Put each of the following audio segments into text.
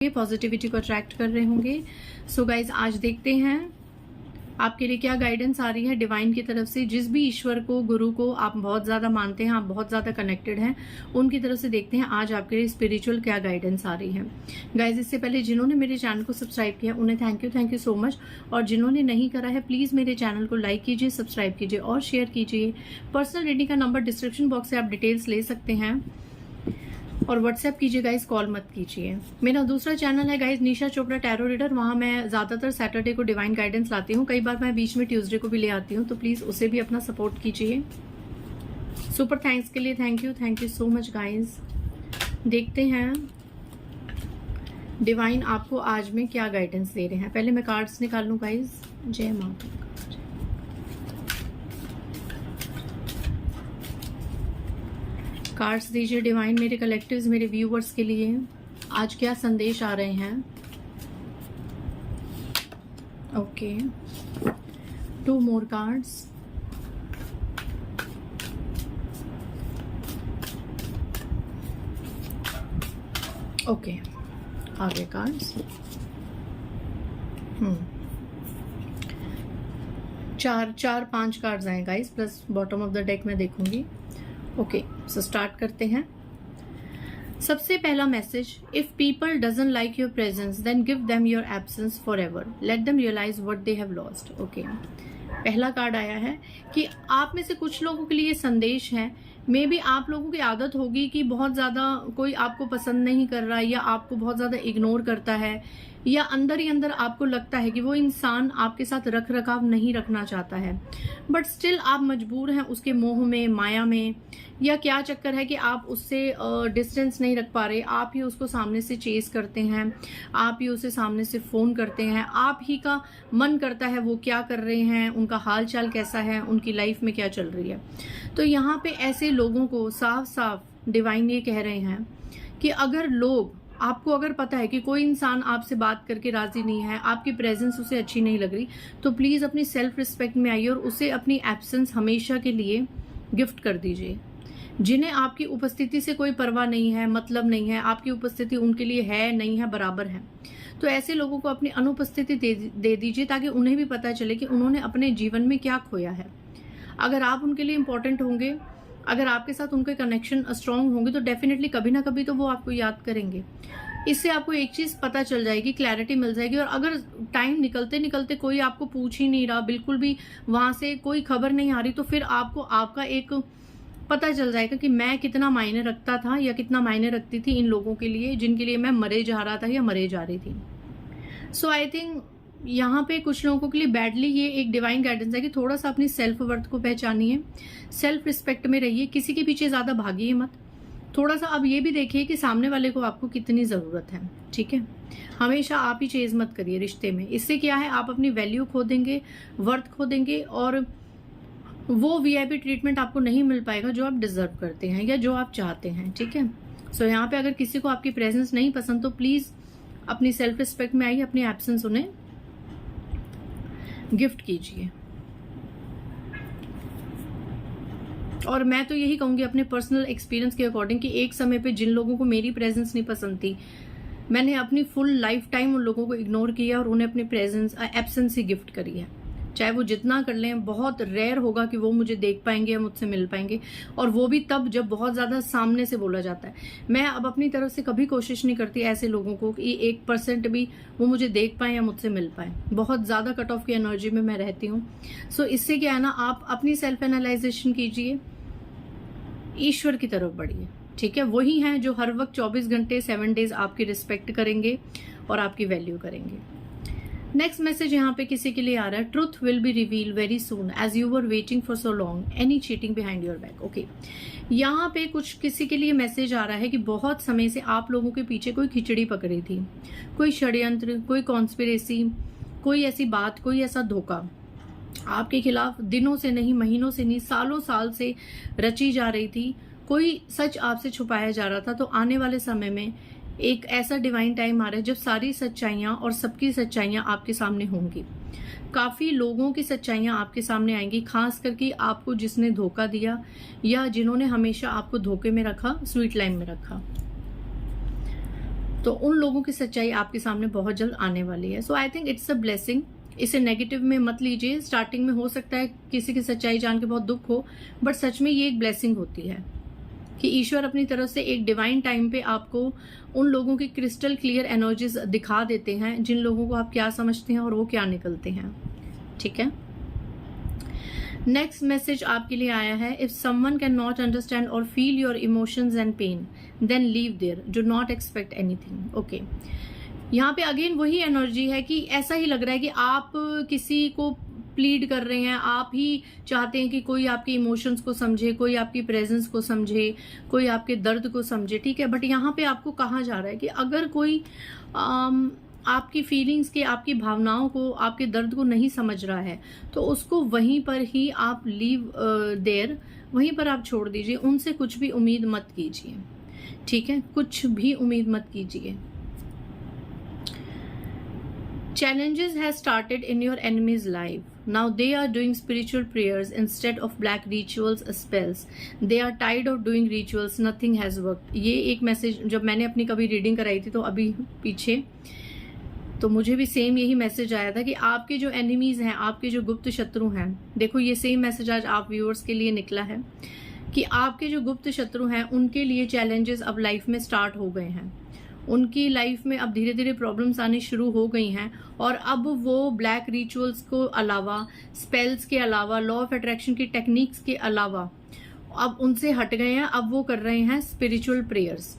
Positivity को attract कर रहे होंगे। सो गाइज आज देखते हैं आपके लिए क्या गाइडेंस आ रही है डिवाइन की तरफ से। जिस भी ईश्वर को, गुरु को आप बहुत ज्यादा मानते हैं, आप बहुत ज्यादा कनेक्टेड हैं, उनकी तरफ से देखते हैं आज आपके लिए स्पिरिचुअल क्या गाइडेंस आ रही है। गाइज इससे पहले जिन्होंने मेरे चैनल को सब्सक्राइब किया उन्हें थैंक यू सो मच, और जिन्होंने नहीं करा है प्लीज मेरे चैनल को लाइक कीजिए, सब्सक्राइब कीजिए और शेयर कीजिए। पर्सनल रीडिंग का नंबर डिस्क्रिप्शन बॉक्स से आप डिटेल्स ले सकते हैं और व्हाट्सएप कीजिए गाइज, कॉल मत कीजिए। मेरा दूसरा चैनल है गाइज निशा चोपड़ा टैरो रीडर, वहां मैं ज्यादातर सैटरडे को डिवाइन गाइडेंस लाती हूँ, कई बार मैं बीच में ट्यूसडे को भी ले आती हूँ, तो प्लीज उसे भी अपना सपोर्ट कीजिए। सुपर थैंक्स के लिए thank you so much guys. देखते हैं डिवाइन आपको आज में क्या गाइडेंस दे रहे हैं। पहले मैं कार्ड्स निकाल लूं गाइज। जय माता। कार्ड्स दीजिए डिवाइन मेरे कलेक्टिव्स, मेरे व्यूवर्स के लिए आज क्या संदेश आ रहे हैं। Okay, 2 more cards. ओके, आगे कार्ड्स। चार 5 कार्ड्स आए guys, plus bottom of the deck में देखूंगी। ओके, सो स्टार्ट करते हैं। सबसे पहला message, if people doesn't like your presence then give them your absence forever, let them realise what they have lost. Okay, पहला card आया है कि आप में से कुछ लोगों के लिए संदेश है। मे बी आप लोगों की आदत होगी कि बहुत ज्यादा कोई आपको पसंद नहीं कर रहा, या आपको बहुत ज्यादा इग्नोर करता है, या अंदर ही अंदर आपको लगता है कि वो इंसान आपके साथ रख रखाव नहीं रखना चाहता है, बट स्टिल आप मजबूर हैं उसके मोह में, माया में, या क्या चक्कर है कि आप उससे डिस्टेंस नहीं रख पा रहे। आप ही उसको सामने से चेस करते हैं, आप ही उसे सामने से फोन करते हैं, आप ही का मन करता है वो क्या कर रहे हैं, उनका हाल चाल कैसा है, उनकी लाइफ में क्या चल रही है। तो यहाँ पे ऐसे लोगों को साफ साफ डिवाइन ये कह रहे हैं कि आपको अगर पता है कि कोई इंसान आपसे बात करके राजी नहीं है, आपकी प्रेजेंस उसे अच्छी नहीं लग रही, तो प्लीज अपनी सेल्फ रिस्पेक्ट में आइए और उसे अपनी एब्सेंस हमेशा के लिए गिफ्ट कर दीजिए। जिन्हें आपकी उपस्थिति से कोई परवाह नहीं है, मतलब नहीं है, आपकी उपस्थिति उनके लिए है नहीं है, बराबर है, तो ऐसे लोगों को अपनी अनुपस्थिति दे दीजिए, ताकि उन्हें भी पता चले कि उन्होंने अपने जीवन में क्या खोया है। अगर आप उनके लिए इंपॉर्टेंट होंगे, अगर आपके साथ उनके कनेक्शन स्ट्रांग होंगे, तो डेफिनेटली कभी ना कभी तो वो आपको याद करेंगे। इससे आपको एक चीज पता चल जाएगी, क्लैरिटी मिल जाएगी। और अगर टाइम निकलते निकलते कोई आपको पूछ ही नहीं रहा, बिल्कुल भी वहां से कोई खबर नहीं आ रही, तो फिर आपको आपका एक पता चल जाएगा कि मैं कितना मायने रखता था या कितना मायने रखती थी इन लोगों के लिए, जिनके लिए मैं मरे जा रहा था या मरे जा रही थी। सो आई थिंक यहाँ पे कुछ लोगों के लिए बैडली ये एक डिवाइन गाइडेंस है कि थोड़ा सा अपनी सेल्फ वर्थ को पहचानिए, सेल्फ रिस्पेक्ट में रहिए, किसी के पीछे ज्यादा भागिए मत। थोड़ा सा अब ये भी देखिए कि सामने वाले को आपको कितनी जरूरत है, ठीक है। हमेशा आप ही चेज मत करिए रिश्ते में। इससे क्या है, आप अपनी वैल्यू खो देंगे, वर्थ खो देंगे, और वो वीआईपी ट्रीटमेंट आपको नहीं मिल पाएगा जो आप डिजर्व करते हैं या जो आप चाहते हैं, ठीक है। सो यहाँ पे अगर किसी को आपकी प्रेजेंस नहीं पसंद, तो प्लीज अपनी सेल्फ रिस्पेक्ट में आइए, अपनी एब्सेंस उन्हें गिफ्ट कीजिए। और मैं तो यही कहूंगी अपने पर्सनल एक्सपीरियंस के अकॉर्डिंग कि एक समय पे जिन लोगों को मेरी प्रेजेंस नहीं पसंद थी, मैंने अपनी फुल लाइफ टाइम उन लोगों को इग्नोर किया और उन्हें अपनी प्रेजेंस एब्सेंस ही गिफ्ट करी है। चाहे वो जितना कर लें, बहुत रेयर होगा कि वो मुझे देख पाएंगे या मुझसे मिल पाएंगे, और वो भी तब जब बहुत ज्यादा सामने से बोला जाता है। मैं अब अपनी तरफ से कभी कोशिश नहीं करती ऐसे लोगों को कि 1% भी वो मुझे देख पाए या मुझसे मिल पाए। बहुत ज्यादा कट ऑफ की एनर्जी में मैं रहती हूँ। सो इससे क्या है ना, आप अपनी सेल्फ एनालाइजेशन कीजिए, ईश्वर की तरफ बढ़िए, ठीक है। वही हैं जो हर वक्त 24 घंटे 7 डेज आपकी रिस्पेक्ट करेंगे और आपकी वैल्यू करेंगे। नेक्स्ट मैसेज यहाँ पे किसी के लिए आ रहा है, truth will be reveal very soon as you were waiting for so long, any cheating behind your back. Okay, यहाँ पे कुछ किसी के लिए मैसेज आ रहा है कि बहुत समय से आप लोगों के पीछे कोई खिचड़ी पकड़ी थी, कोई षड्यंत्र, कोई कॉन्स्पिरेसी, कोई ऐसी बात, कोई ऐसा धोखा आपके खिलाफ दिनों से नहीं, महीनों से नहीं, सालों साल से रची जा रही थी। कोई सच आपसे छुपाया जा रहा था। तो आने वाले समय में एक ऐसा डिवाइन टाइम आ रहा है जब सारी सच्चाइयां और सबकी सच्चाइयां आपके सामने होंगी। काफी लोगों की सच्चाइयां आपके सामने आएंगी, खास करके आपको जिसने धोखा दिया या जिन्होंने हमेशा आपको धोखे में रखा, स्वीट लाइन में रखा। तो उन लोगों की सच्चाई आपके सामने बहुत जल्द आने वाली है। So I think it's a blessing. इसे नेगेटिव में मत लीजिए। स्टार्टिंग में हो सकता है किसी की सच्चाई जान के बहुत दुख हो, बट सच में ये एक ब्लेसिंग होती है कि ईश्वर अपनी तरफ से एक डिवाइन टाइम पे आपको उन लोगों की क्रिस्टल क्लियर एनर्जीज दिखा देते हैं जिन लोगों को आप क्या समझते हैं और वो क्या निकलते हैं। ठीक है, नेक्स्ट मैसेज आपके लिए आया है, if someone cannot understand और feel your emotions and pain then leave there, do not expect anything. Okay, यहाँ पे अगेन वही एनर्जी है कि ऐसा ही लग रहा है कि आप किसी को प्लीड कर रहे हैं, आप ही चाहते हैं कि कोई आपके इमोशंस को समझे, कोई आपकी प्रेजेंस को समझे, कोई आपके दर्द को समझे। ठीक है, बट यहाँ पे आपको कहा जा रहा है कि अगर कोई आपकी फीलिंग्स के, आपकी भावनाओं को, आपके दर्द को नहीं समझ रहा है तो उसको वहीं पर ही आप लीव देयर, वहीं पर आप छोड़ दीजिए। उनसे कुछ भी उम्मीद मत कीजिए। ठीक है, कुछ भी उम्मीद मत कीजिए। Challenges has started in your enemy's life. Now they are doing spiritual prayers instead of black rituals, spells. They are tired of doing rituals. Nothing has worked. ये एक मैसेज जब मैंने अपनी कभी रीडिंग कराई थी तो अभी पीछे, तो मुझे भी सेम यही मैसेज आया था कि आपके जो एनिमीज हैं, आपके जो गुप्त शत्रु हैं, देखो ये सेम मैसेज आज आप व्यूअर्स के लिए निकला है कि आपके जो गुप्त शत्रु हैं उनके लिए चैलेंजेस अब लाइफ में स्टार्ट हो गए हैं। उनकी लाइफ में अब धीरे धीरे प्रॉब्लम्स आनी शुरू हो गई हैं और अब वो ब्लैक रिचुअल्स को अलावा, स्पेल्स के अलावा, लॉ ऑफ अट्रैक्शन की टेक्निक्स के अलावा अब उनसे हट गए हैं। अब वो कर रहे हैं स्पिरिचुअल प्रेयर्स।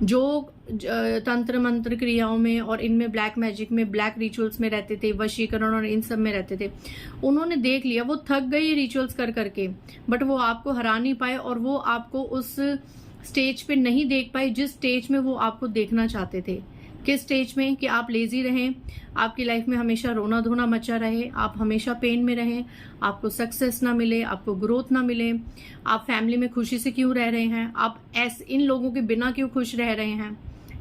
जो तंत्र मंत्र क्रियाओं में और इनमें ब्लैक मैजिक में, ब्लैक रिचुअल्स में रहते थे, वशीकरण और इन सब में रहते थे, उन्होंने देख लिया, वो थक गए रिचुअल्स कर करके, बट वो आपको हरा नहीं पाए और वो आपको उस स्टेज पे नहीं देख पाए जिस स्टेज में वो आपको देखना चाहते थे। किस स्टेज में? कि आप लेजी रहें, आपकी लाइफ में हमेशा रोना धोना मचा रहे, आप हमेशा पेन में रहें, आपको सक्सेस ना मिले, आपको ग्रोथ ना मिले, आप फैमिली में खुशी से क्यों रह रहे हैं, आप इन लोगों के बिना क्यों खुश रह रहे हैं,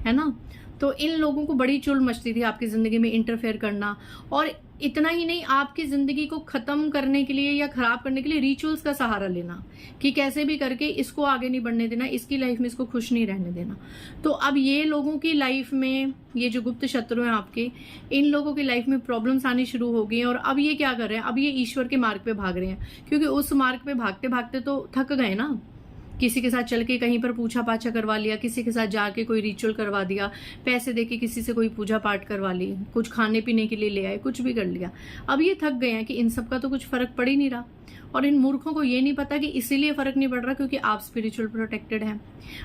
है ना। तो इन लोगों को बड़ी चुल मचती थी आपकी जिंदगी में इंटरफेयर करना। और इतना ही नहीं, आपकी जिंदगी को खत्म करने के लिए या खराब करने के लिए रिचुअल्स का सहारा लेना कि कैसे भी करके इसको आगे नहीं बढ़ने देना, इसकी लाइफ में इसको खुश नहीं रहने देना। तो अब ये लोगों की लाइफ में, ये जो गुप्त शत्रु हैं आपके, इन लोगों की लाइफ में प्रॉब्लम्स आनी शुरू हो गई हैं। और अब ये क्या कर रहे हैं, अब ये ईश्वर के मार्ग पे भाग रहे हैं, क्योंकि उस मार्ग पे भागते भागते तो थक गए ना। किसी के साथ चल के कहीं पर पूछा पाछा करवा लिया, किसी के साथ जाके कोई रिचुअल करवा दिया, पैसे देके किसी से कोई पूजा पाठ करवा ली, कुछ खाने पीने के लिए ले आए, कुछ भी कर लिया। अब ये थक गए हैं कि इन सब का तो कुछ फर्क पड़ ही नहीं रहा। और इन मूर्खों को ये नहीं पता कि इसीलिए फर्क नहीं पड़ रहा क्योंकि आप स्पिरिचुअल प्रोटेक्टेड हैं,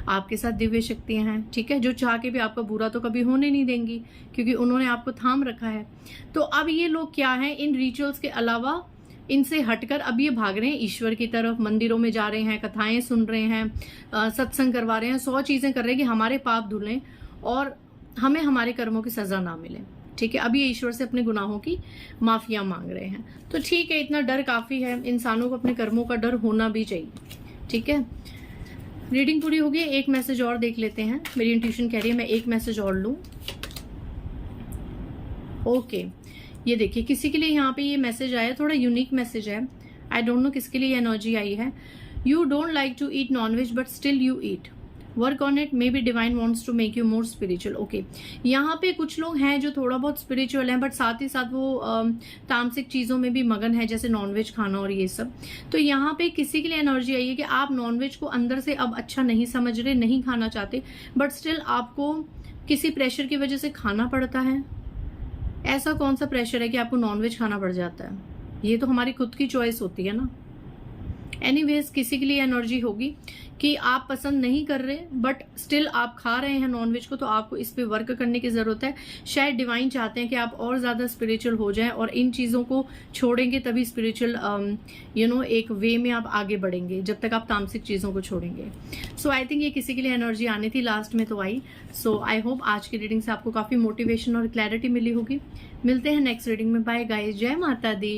आपके साथ दिव्य शक्तियां हैं। ठीक है, जो चाह के भी आपका बुरा तो कभी होने नहीं देंगी क्योंकि उन्होंने आपको थाम रखा है। तो अब ये लोग क्या है, इन रिचुअल्स के अलावा इनसे हटकर अब ये भाग रहे हैं ईश्वर की तरफ, मंदिरों में जा रहे हैं, कथाएं सुन रहे हैं, सत्संग करवा रहे हैं, 100 चीजें कर रहे हैं कि हमारे पाप धुलें और हमें हमारे कर्मों की सजा ना मिले। ठीक है, अब ये ईश्वर से अपने गुनाहों की माफिया मांग रहे हैं। तो ठीक है, इतना डर काफी है, इंसानों को अपने कर्मों का डर होना भी चाहिए। ठीक है, रीडिंग पूरी होगी, एक मैसेज और देख लेते हैं। मेरी इंट्यूशन कह रही है मैं एक मैसेज और लूं। ओके, ये देखिए किसी के लिए यहाँ पे ये मैसेज आया, थोड़ा यूनिक मैसेज है। आई डोंट नो किसके लिए एनर्जी आई है। You don't like to eat non veg but still you eat, work on it, maybe divine wants to make you more spiritual. Okay, यहाँ पे कुछ लोग हैं जो थोड़ा बहुत स्पिरिचुअल हैं बट साथ ही साथ वो तामसिक चीजों में भी मगन है, जैसे नॉनवेज खाना और ये सब। तो यहाँ पे किसी के लिए एनर्जी आई है कि आप नॉनवेज को अंदर से अब अच्छा नहीं समझ रहे, नहीं खाना चाहते, बट स्टिल आपको किसी प्रेशर की वजह से खाना पड़ता है। ऐसा कौन सा प्रेशर है कि आपको नॉनवेज खाना पड़ जाता है? ये तो हमारी खुद की चॉइस होती है ना। एनीवेज, किसी के लिए एनर्जी होगी कि आप पसंद नहीं कर रहे बट स्टिल आप खा रहे हैं नॉनवेज को, तो आपको इस पे वर्क करने की जरूरत है। शायद डिवाइन चाहते हैं कि आप और ज्यादा स्पिरिचुअल हो जाएं और इन चीजों को छोड़ेंगे तभी स्पिरिचुअल एक वे में आप आगे बढ़ेंगे, जब तक आप तामसिक चीजों को छोड़ेंगे। सो आई थिंक ये किसी के लिए एनर्जी आनी थी, लास्ट में तो आई। सो आई होप आज की रीडिंग से आपको काफी मोटिवेशन और क्लैरिटी मिली होगी। मिलते हैं नेक्स्ट रीडिंग में। बाय गाइस, जय माता दी।